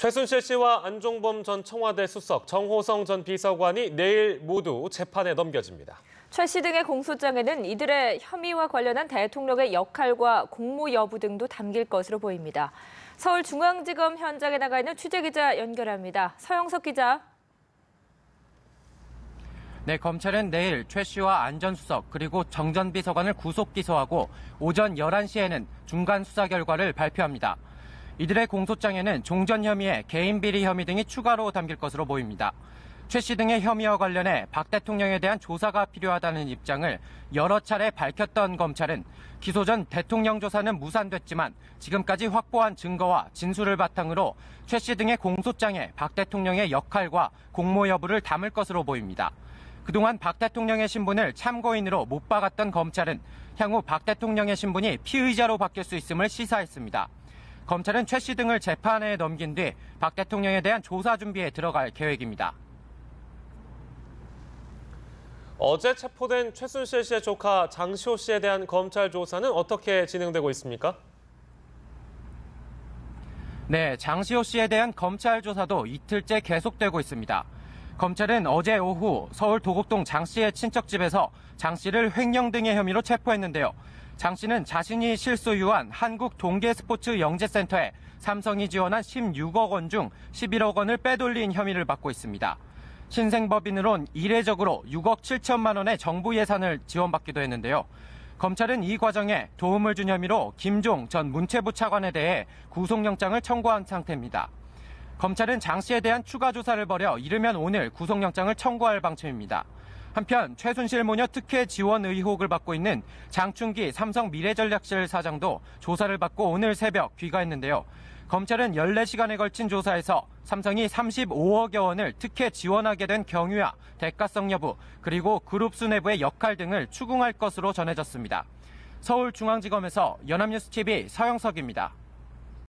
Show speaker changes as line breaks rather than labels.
최순실 씨와 안종범 전 청와대 수석, 정호성 전 비서관이 내일 모두 재판에 넘겨집니다.
최 씨 등의 공소장에는 이들의 혐의와 관련한 대통령의 역할과 공모 여부 등도 담길 것으로 보입니다. 서울중앙지검 현장에 나가 있는 취재기자 연결합니다. 서영석 기자.
네, 검찰은 내일 최 씨와 안 전 수석 그리고 정 전 비서관을 구속 기소하고 오전 11시에는 중간 수사 결과를 발표합니다. 이들의 공소장에는 종전 혐의에 개인 비리 혐의 등이 추가로 담길 것으로 보입니다. 최 씨 등의 혐의와 관련해 박 대통령에 대한 조사가 필요하다는 입장을 여러 차례 밝혔던 검찰은 기소 전 대통령 조사는 무산됐지만 지금까지 확보한 증거와 진술을 바탕으로 최 씨 등의 공소장에 박 대통령의 역할과 공모 여부를 담을 것으로 보입니다. 그동안 박 대통령의 신분을 참고인으로 못 박았던 검찰은 향후 박 대통령의 신분이 피의자로 바뀔 수 있음을 시사했습니다. 검찰은 최 씨 등을 재판에 넘긴 뒤 박 대통령에 대한 조사 준비에 들어갈 계획입니다.
어제 체포된 최순실 씨의 조카 장시호 씨에 대한 검찰 조사는 어떻게 진행되고 있습니까?
네, 장시호 씨에 대한 검찰 조사도 이틀째 계속되고 있습니다. 검찰은 어제 오후 서울 도곡동 장 씨의 친척집에서 장 씨를 횡령 등의 혐의로 체포했는데요. 장 씨는 자신이 실소유한 한국동계스포츠영재센터에 삼성이 지원한 16억 원 중 11억 원을 빼돌린 혐의를 받고 있습니다. 신생법인으론 이례적으로 6억 7천만 원의 정부 예산을 지원받기도 했는데요. 검찰은 이 과정에 도움을 준 혐의로 김종 전 문체부 차관에 대해 구속영장을 청구한 상태입니다. 검찰은 장 씨에 대한 추가 조사를 벌여 이르면 오늘 구속영장을 청구할 방침입니다. 한편 최순실 모녀 특혜 지원 의혹을 받고 있는 장충기 삼성 미래전략실 사장도 조사를 받고 오늘 새벽 귀가했는데요. 검찰은 14시간에 걸친 조사에서 삼성이 35억여 원을 특혜 지원하게 된 경위와 대가성 여부, 그리고 그룹수 내부의 역할 등을 추궁할 것으로 전해졌습니다. 서울중앙지검에서 연합뉴스TV 서영석입니다.